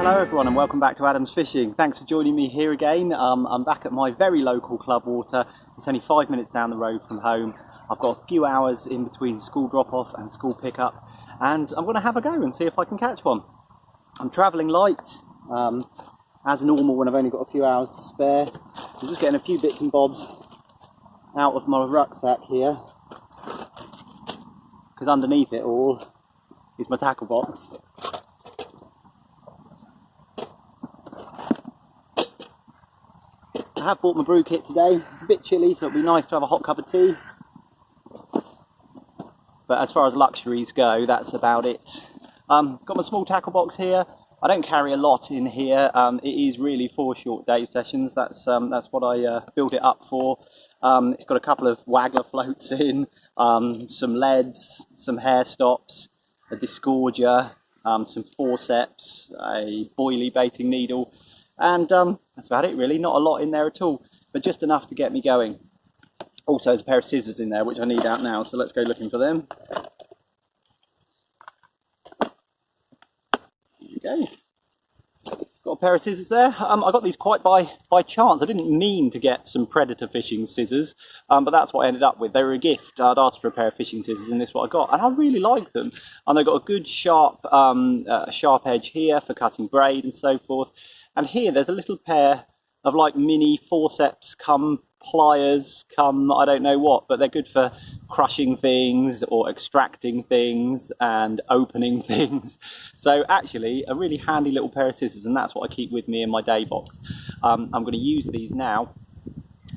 Hello everyone and welcome back to Adam's Fishing. Thanks for joining me here again. I'm back at my very local club water. It's only 5 minutes down the road from home. I've got a few hours in between school drop-off and school pick-up, and I'm going to have a go and see if I can catch one. I'm travelling light, as normal when I've only got a few hours to spare. I'm just getting a few bits and bobs out of my rucksack here, because underneath it all is my tackle box. I have bought my brew kit today. It's a bit chilly, so it'll be nice to have a hot cup of tea. But as far as luxuries go, that's about it. Got my small tackle box here. I don't carry a lot in here. It is really 4 short day sessions. That's what I built it up for. It's got a couple of waggler floats in, some leads, some hair stops, a disgorger, some forceps, a boilie baiting needle. And that's about it really, not a lot in there at all, but just enough to get me going. Also there's a pair of scissors in there which I need out now, so let's go looking for them. There you go. Got a pair of scissors there. I got these quite by chance. I didn't mean to get some predator fishing scissors, but that's what I ended up with. They were a gift. I'd asked for a pair of fishing scissors and this is what I got, and I really like them. And they've got a good sharp edge here for cutting braid and so forth. And here there's a little pair of like mini forceps come pliers come I don't know what, but they're good for crushing things or extracting things and opening things. So actually a really handy little pair of scissors, and that's what I keep with me in my day box. I'm going to use these now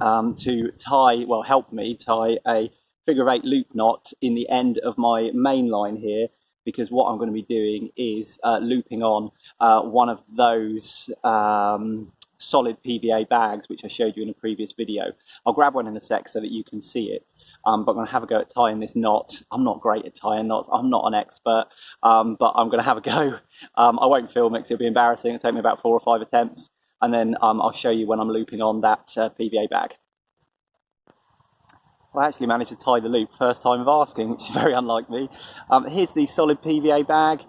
to help me tie a figure-8 loop knot in the end of my main line here, because what I'm going to be doing is looping on one of those solid PVA bags which I showed you in a previous video. I'll grab one in a sec so that you can see it, but I'm going to have a go at tying this knot. I'm not great at tying knots, I'm not an expert, but I'm going to have a go. I won't film it because it'll be embarrassing. It'll take me about 4 or 5 attempts, and then I'll show you when I'm looping on that PVA bag. I actually managed to tie the loop first time of asking, which is very unlike me. Here's the solid PVA bag.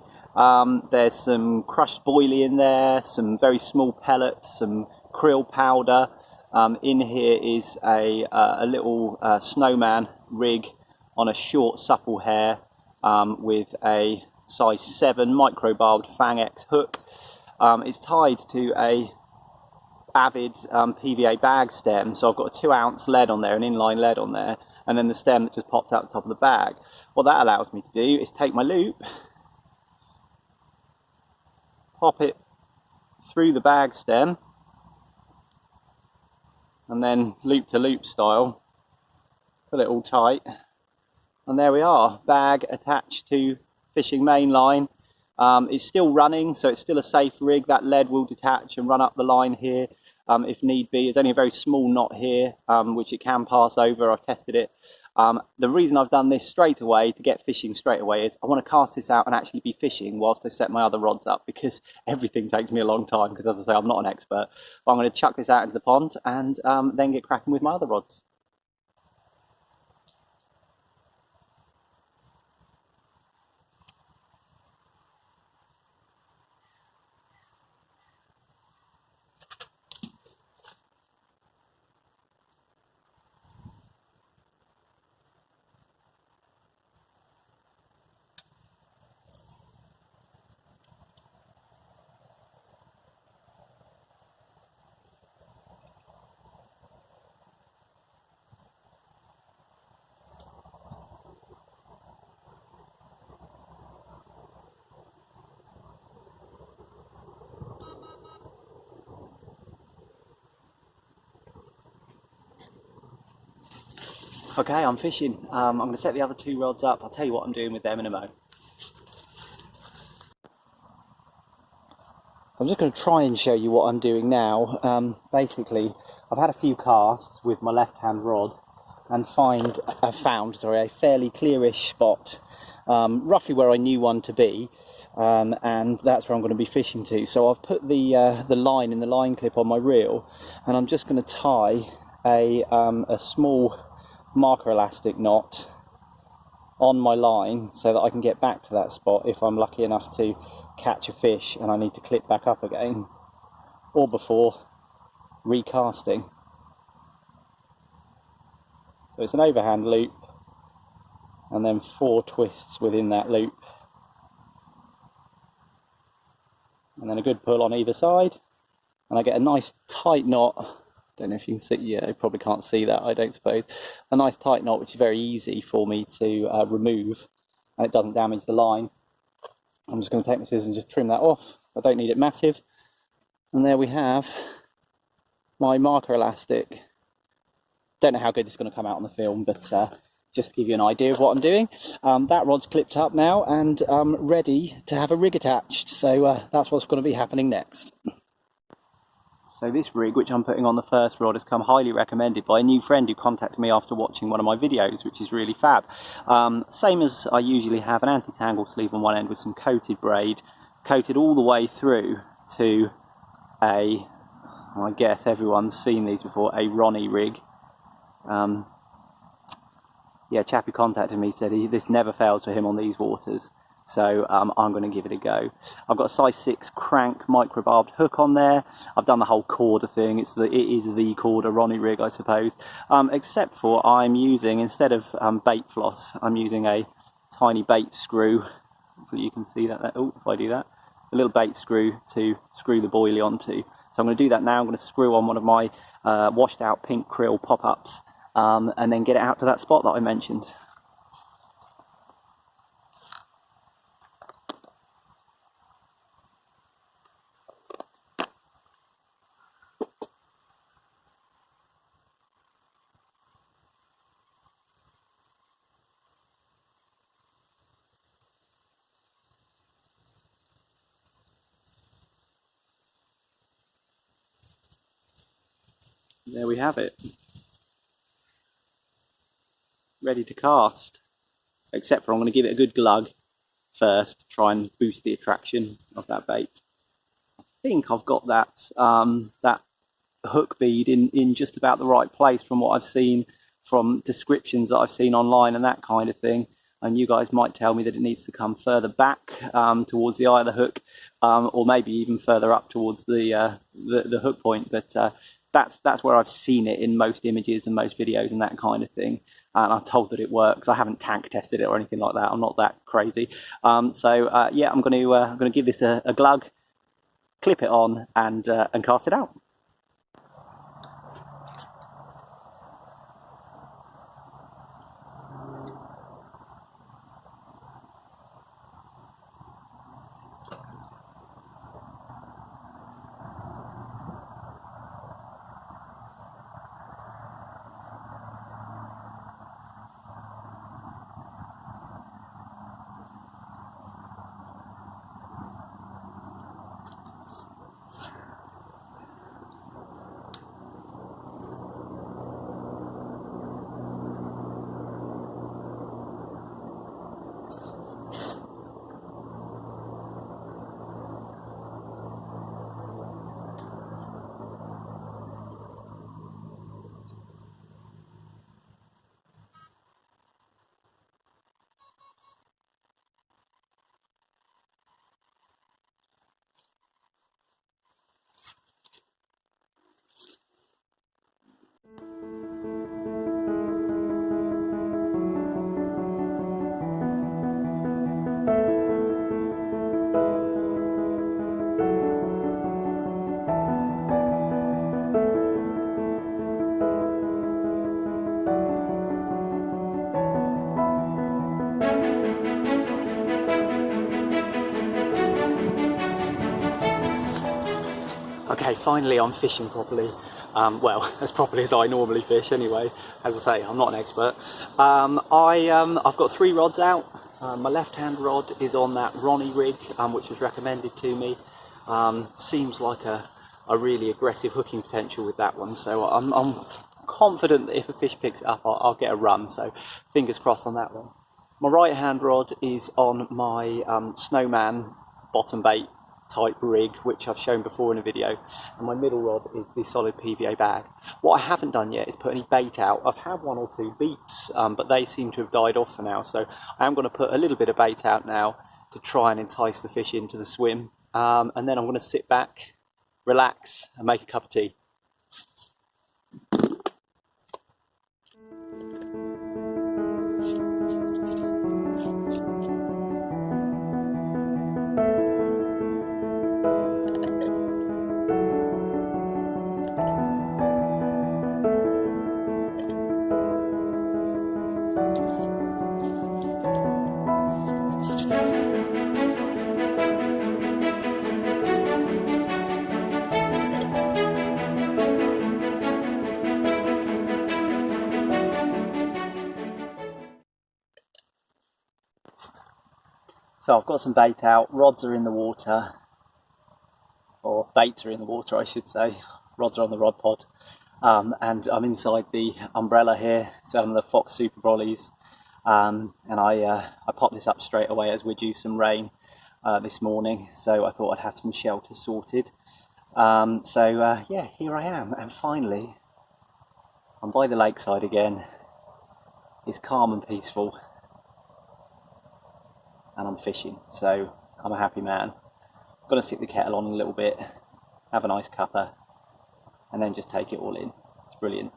There's some crushed boilie in there, some very small pellets, some krill powder. In here is a little snowman rig on a short supple hair with a size 7 micro-barbed Fang X hook. It's tied to a Avid PVA bag stem, so I've got a 2-ounce lead on there, an inline lead on there, and then the stem that just pops out the top of the bag. What that allows me to do is take my loop, pop it through the bag stem, and then loop to loop style, pull it all tight, and there we are, bag attached to fishing main line. It's still running, so it's still a safe rig. That lead will detach and run up the line here if need be. There's only a very small knot here, which it can pass over. I've tested it. The reason I've done this straight away, to get fishing straight away, is I want to cast this out and actually be fishing whilst I set my other rods up, because everything takes me a long time, because as I say, I'm not an expert. But I'm going to chuck this out into the pond and then get cracking with my other rods. Okay, I'm fishing. I'm going to set the other 2 rods up. I'll tell you what I'm doing with them in a moment. So I'm just going to try and show you what I'm doing now. Basically, I've had a few casts with my left-hand rod and found a fairly clearish spot, roughly where I knew one to be, and that's where I'm going to be fishing to. So I've put the line in the line clip on my reel, and I'm just going to tie a small marker elastic knot on my line so that I can get back to that spot if I'm lucky enough to catch a fish and I need to clip back up again, or before recasting. So it's an overhand loop and then 4 twists within that loop, and then a good pull on either side, and I get a nice tight knot. Don't know if you can see, yeah, you probably can't see that, I don't suppose. A nice tight knot which is very easy for me to remove, and it doesn't damage the line. I'm just going to take my scissors and just trim that off. I don't need it massive. And there we have my marker elastic. Don't know how good it's going to come out on the film, but just to give you an idea of what I'm doing. That rod's clipped up now and ready to have a rig attached. So that's what's going to be happening next. So this rig, which I'm putting on the first rod, has come highly recommended by a new friend who contacted me after watching one of my videos, which is really fab. Same as I usually have, an anti-tangle sleeve on one end with some coated braid, coated all the way through to I guess everyone's seen these before, a Ronnie rig. Yeah, chap who contacted me said this never fails for him on these waters. So I'm going to give it a go. I've got a size 6 crank microbarbed hook on there. I've done the whole Corda thing. It is the Corda Ronnie rig, I suppose. Except for I'm using, instead of bait floss, I'm using a tiny bait screw. Hopefully you can see that. Oh, if I do that. A little bait screw to screw the boilie onto. So I'm going to do that now. I'm going to screw on one of my washed out pink krill pop-ups and then get it out to that spot that I mentioned. There we have it. Ready to cast. Except for I'm going to give it a good glug first to try and boost the attraction of that bait. I think I've got that that hook bead in just about the right place from what I've seen from descriptions that I've seen online and that kind of thing. And you guys might tell me that it needs to come further back towards the eye of the hook, or maybe even further up towards the hook point. But that's where I've seen it in most images and most videos and that kind of thing. And I'm told that it works. I haven't tank tested it or anything like that. I'm not that crazy. Yeah, I'm going to give this a glug, clip it on, and cast it out. Okay, finally I'm fishing properly. Well, as properly as I normally fish anyway. As I say, I'm not an expert. I've got 3 rods out. My left-hand rod is on that Ronnie rig, which was recommended to me. Seems like a really aggressive hooking potential with that one, so I'm confident that if a fish picks it up, I'll get a run, so fingers crossed on that one. My right hand rod is on my Snowman bottom bait type rig, which I've shown before in a video, and my middle rod is the solid PVA bag. What I haven't done yet is put any bait out. I've had 1 or 2 beeps, but they seem to have died off for now, so I am going to put a little bit of bait out now to try and entice the fish into the swim, and then I'm going to sit back, relax and make a cup of tea. So I've got some bait out, rods are in the water, or baits are in the water I should say, rods are on the rod pod, and I'm inside the umbrella here, some of the Fox Super Brollies, and I popped this up straight away as we're due some rain this morning, so I thought I'd have some shelter sorted. Yeah, here I am, and finally I'm by the lakeside again. It's calm and peaceful, and I'm fishing, so I'm a happy man. I'm going to stick the kettle on a little bit, have a nice cuppa, and then just take it all in. It's brilliant.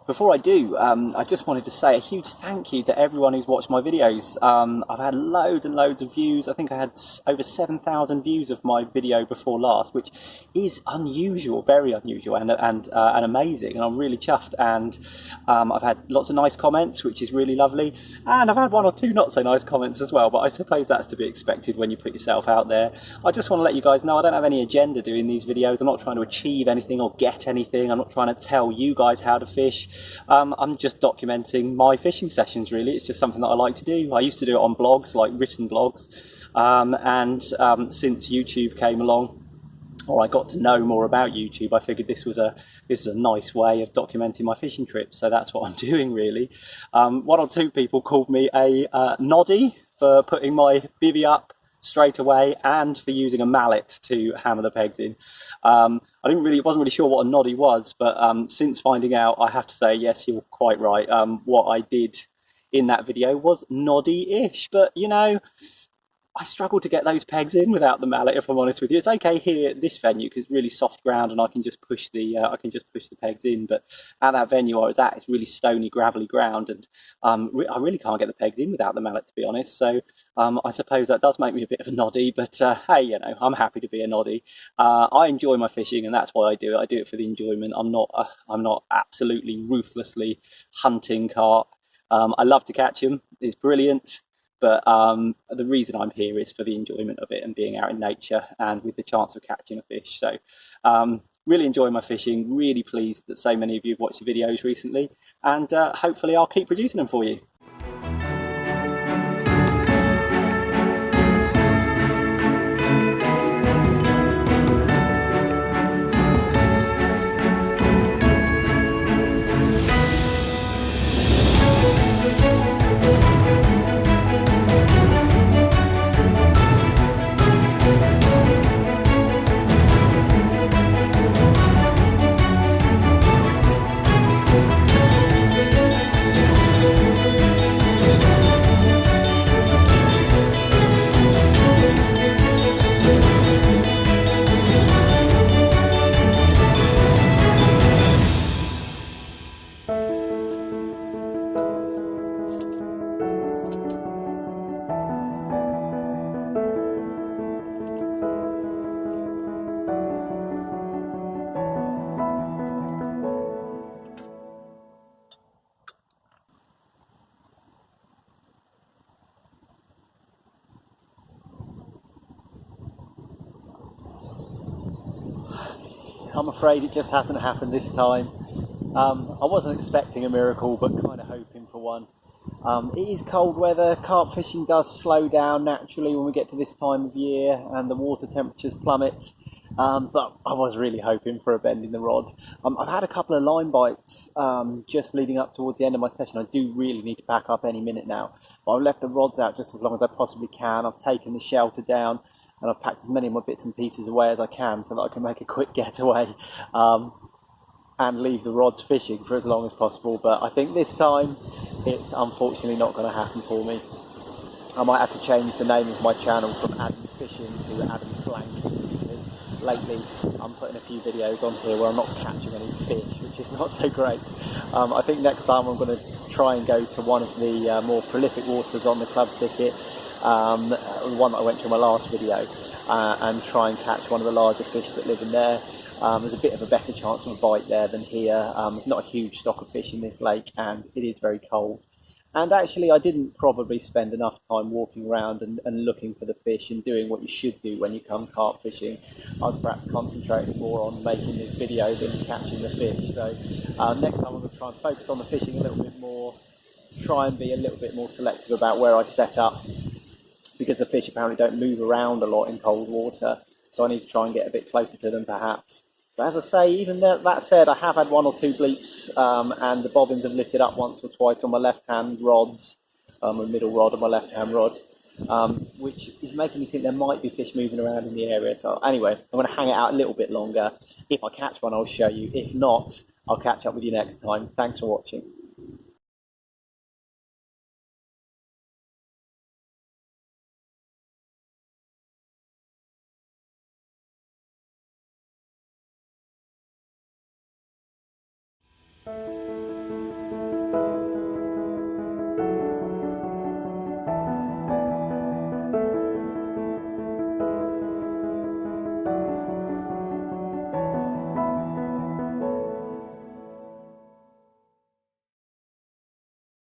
Before I do, I just wanted to say a huge thank you to everyone who's watched my videos. I've had loads and loads of views. I think I had over 7,000 views of my video before last, which is unusual, very unusual, and amazing. And I'm really chuffed. And I've had lots of nice comments, which is really lovely. And I've had 1 or 2 not so nice comments as well. But I suppose that's to be expected when you put yourself out there. I just want to let you guys know I don't have any agenda doing these videos. I'm not trying to achieve anything or get anything. I'm not trying to tell you guys how to fish. I'm just documenting my fishing sessions, really. It's just something that I like to do. I used to do it on blogs, like written blogs, and since YouTube came along, or I got to know more about YouTube, I figured this was a nice way of documenting my fishing trips, so that's what I'm doing, really. 1 or 2 people called me a noddy for putting my bivvy up straight away and for using a mallet to hammer the pegs in. I wasn't really sure what a noddy was, but since finding out, I have to say, yes, you're quite right. What I did in that video was noddy-ish, but you know, I struggle to get those pegs in without the mallet, if I'm honest with you. It's okay here at this venue because it's really soft ground and I can just push the pegs in. But at that venue I was at, it's really stony, gravelly ground, and I really can't get the pegs in without the mallet, to be honest. So I suppose that does make me a bit of a noddy. But hey, you know, I'm happy to be a noddy. I enjoy my fishing, and that's why I do it. I do it for the enjoyment. I'm not absolutely ruthlessly hunting carp. I love to catch them. It's brilliant. But the reason I'm here is for the enjoyment of it and being out in nature and with the chance of catching a fish. So really enjoy my fishing, really pleased that so many of you have watched the videos recently, and hopefully I'll keep producing them for you. I'm afraid it just hasn't happened this time. I wasn't expecting a miracle, but kind of hoping for one. It is cold weather. Carp fishing does slow down naturally when we get to this time of year and the water temperatures plummet. But I was really hoping for a bend in the rod. I've had a couple of line bites just leading up towards the end of my session. I do really need to pack up any minute now. But I've left the rods out just as long as I possibly can. I've taken the shelter down and I've packed as many of my bits and pieces away as I can so that I can make a quick getaway and leave the rods fishing for as long as possible. But I think this time it's unfortunately not going to happen for me. I might have to change the name of my channel from Adam's Fishing to Adam's Blanking, because lately I'm putting a few videos on here where I'm not catching any fish, which is not so great. I think next time I'm going to try and go to one of the more prolific waters on the club ticket, the one that I went to in my last video, and try and catch one of the larger fish that live in there. There's a bit of a better chance of a bite there than here. There's not a huge stock of fish in this lake and it is very cold. And actually I didn't probably spend enough time walking around and looking for the fish and doing what you should do when you come carp fishing. I was perhaps concentrating more on making this video than catching the fish. So next time I'm going to try and focus on the fishing a little bit more, try and be a little bit more selective about where I set up, because the fish apparently don't move around a lot in cold water. So I need to try and get a bit closer to them perhaps. But as I say, even that said, I have had one or two bleeps, and the bobbins have lifted up once or twice on my left-hand rods, my middle rod and my left-hand rod, which is making me think there might be fish moving around in the area. So anyway, I'm going to hang it out a little bit longer. If I catch one, I'll show you. If not, I'll catch up with you next time. Thanks for watching.